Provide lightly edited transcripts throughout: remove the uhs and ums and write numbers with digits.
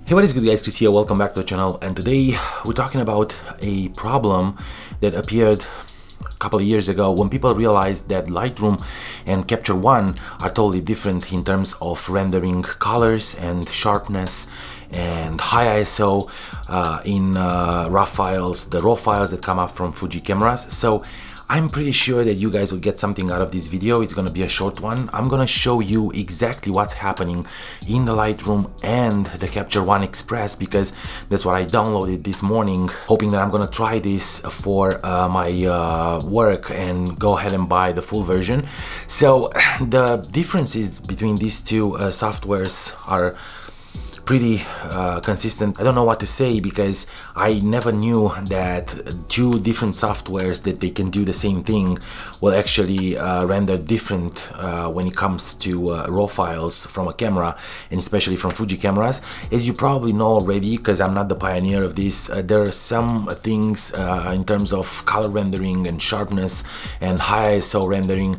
Hey, what is good guys, Chris here, welcome back to the channel, and today we're talking about a problem that appeared a couple of years ago when people realized that Lightroom and Capture One are totally different in terms of rendering colors and sharpness and high ISO in RAW files, the raw files that come up from Fuji cameras. So I'm pretty sure that you guys will get something out of this video. It's gonna be a short one. I'm gonna show you exactly what's happening in the Lightroom and the Capture One Express, because that's what I downloaded this morning, hoping that I'm gonna try this for my work and go ahead and buy the full version. So the differences between these two softwares are pretty consistent. I don't know what to say because I never knew that two different softwares that they can do the same thing will actually render different when it comes to raw files from a camera, and especially from Fuji cameras. As you probably know already, because I'm not the pioneer of this, there are some things in terms of color rendering and sharpness and high ISO rendering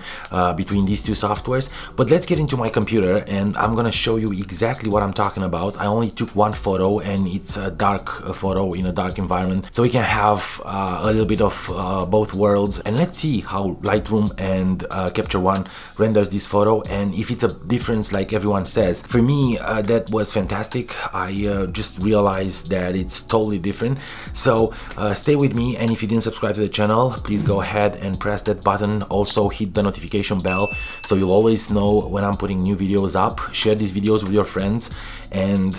between these two softwares. But let's get into my computer and I'm gonna show you exactly what I'm talking about. I only took one photo and it's a dark photo in a dark environment, so we can have a little bit of both worlds, and let's see how Lightroom and Capture One renders this photo and if it's a difference like everyone says. For me, that was fantastic. I just realized that it's totally different. So stay with me, and if you didn't subscribe to the channel, please go ahead and press that button. Also hit the notification bell so you'll always know when I'm putting new videos up. Share these videos with your friends, and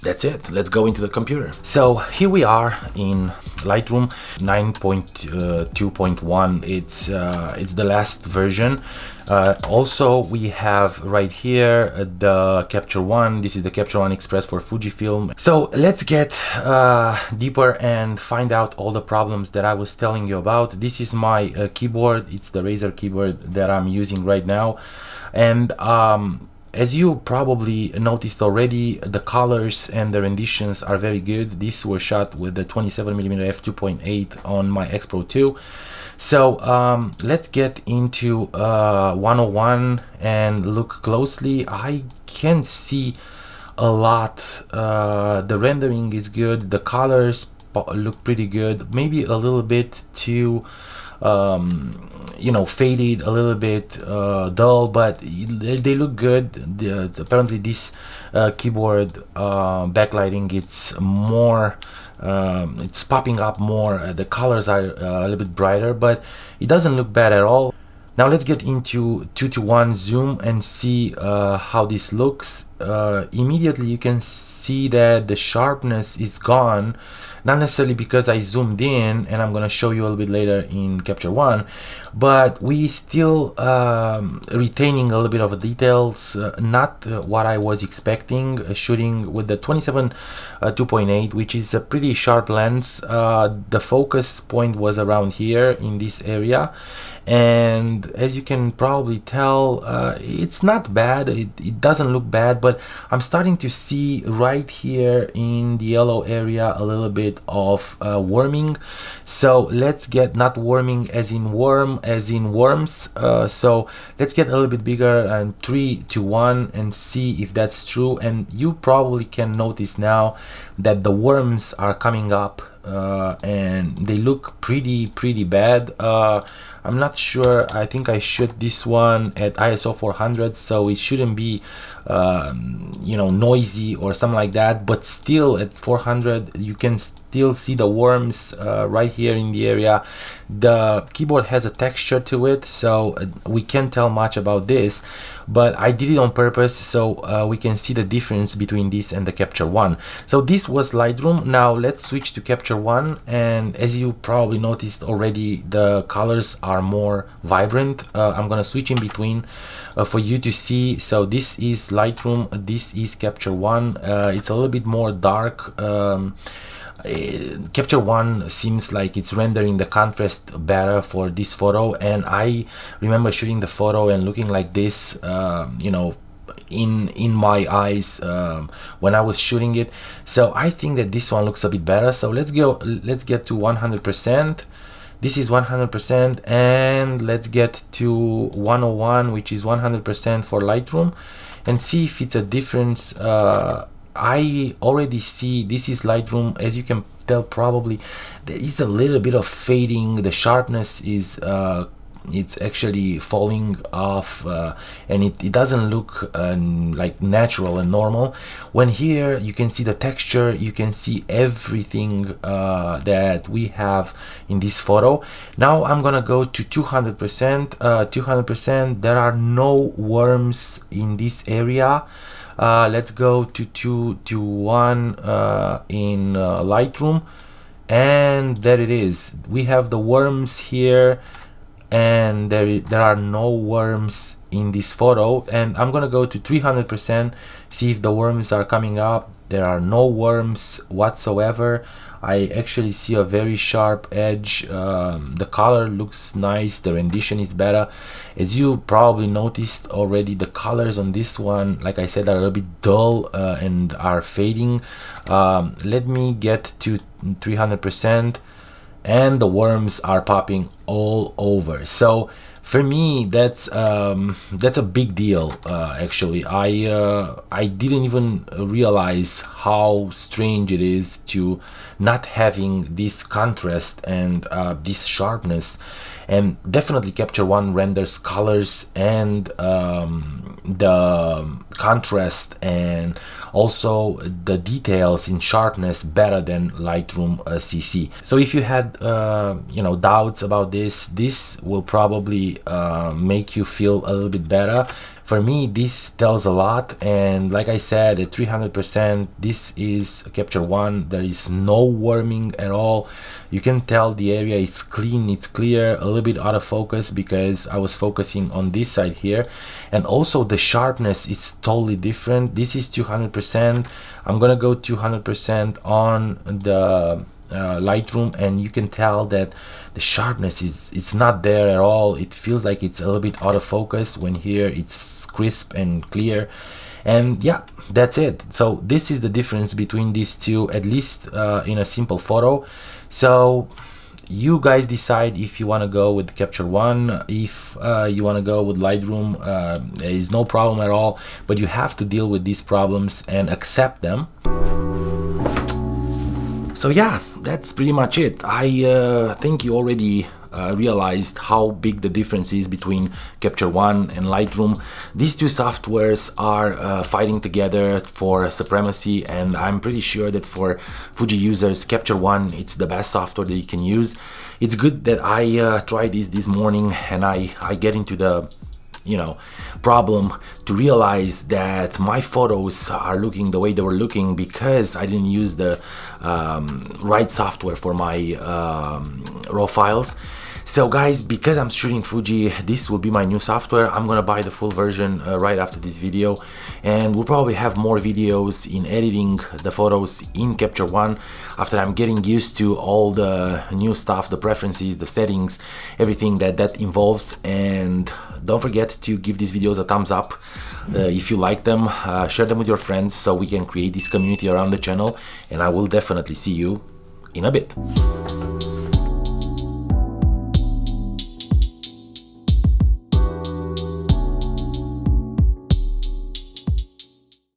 that's it. Let's go into the computer. So here we are in Lightroom 9.2.1. It's the last version. Also we have right here the Capture One. This is the Capture One Express for Fujifilm. So let's get deeper and find out all the problems that I was telling you about. This is my keyboard. It's the Razer keyboard that I'm using right now, and as you probably noticed already, the colors and the renditions are very good. These were shot with the 27mm f2.8 on my X Pro 2. So let's get into 101 and look closely. I can see a lot. The rendering is good. The colors look pretty good. Maybe a little bit too you know, faded, a little bit dull, but they look good. Apparently this keyboard backlighting, it's more it's popping up more. The colors are a little bit brighter, but it doesn't look bad at all. Now let's get into 2:1 zoom and see how this looks. Immediately you can see that the sharpness is gone, not necessarily because I zoomed in, and I'm gonna show you a little bit later in Capture One, but we still retaining a little bit of the details, not what I was expecting shooting with the 27-2.8, which is a pretty sharp lens. The focus point was around here in this area, and as you can probably tell, it's not bad. It doesn't look bad, but I'm starting to see right here in the yellow area a little bit of worming. So let's get, not worming as in worm, as in worms. So let's get a little bit bigger, and 3:1, and see if that's true. And you probably can notice now that the worms are coming up and they look pretty bad. I'm not sure. I think I shoot this one at ISO 400, so it shouldn't be you know, noisy or something like that, but still at 400 you can still see the worms right here in the area. The keyboard has a texture to it, so we can't tell much about this, but I did it on purpose so we can see the difference between this and the Capture One. So this was Lightroom. Now let's switch to Capture One, and as you probably noticed already, the colors are more vibrant. I'm gonna switch in between for you to see. So this is Lightroom, this is Capture One. It's a little bit more dark. Capture One seems like it's rendering the contrast better for this photo, and I remember shooting the photo and looking like this, you know, in my eyes when I was shooting it. So I think that this one looks a bit better. So let's get to 100%. This is 100%, and let's get to 101, which is 100% for Lightroom, and see if it's a difference I already see this is Lightroom. As you can tell, probably there is a little bit of fading. The sharpness is it's actually falling off, and it doesn't look like natural and normal. When here you can see the texture, you can see everything that we have in this photo. Now I'm gonna go to 200%. 200%. There are no worms in this area. Let's go to 2 to 1 in Lightroom, and there it is. We have the worms here, and there are no worms in this photo. And I'm gonna go to 300%, see if the worms are coming up. There are no worms whatsoever. I actually see a very sharp edge. The color looks nice, the rendition is better. As you probably noticed already, the colors on this one, like I said, are a little bit dull and are fading. Let me get to 300%, and the worms are popping all over. So for me, that's a big deal. Actually, I didn't even realize how strange it is to not having this contrast and this sharpness. And definitely Capture One renders colors and the contrast and also the details in sharpness better than Lightroom CC. So if you had doubts about this will probably make you feel a little bit better. For me, this tells a lot, and like I said, at 300%, this is Capture One. There is no worming at all. You can tell the area is clean, it's clear, a little bit out of focus because I was focusing on this side here. And also the sharpness is totally different. This is 200%. I'm gonna go 200% on the Lightroom, and you can tell that the sharpness is not there at all. It feels like it's a little bit out of focus, when here it's crisp and clear. And yeah, that's it. So this is the difference between these two, at least in a simple photo. So you guys decide if you want to go with Capture One, if you want to go with Lightroom. There is no problem at all, but you have to deal with these problems and accept them. So yeah, that's pretty much it. I think you already realized how big the difference is between Capture One and Lightroom. These two softwares are fighting together for supremacy, and I'm pretty sure that for Fuji users, Capture One, it's the best software that you can use. It's good that I tried this morning, and I get into the problem to realize that my photos are looking the way they were looking because I didn't use the right software for my raw files. So guys, because I'm shooting Fuji, this will be my new software. I'm gonna buy the full version right after this video, and we'll probably have more videos in editing the photos in Capture One after I'm getting used to all the new stuff, the preferences, the settings, everything that involves. And don't forget to give these videos a thumbs up if you like them. Share them with your friends so we can create this community around the channel, and I will definitely see you in a bit.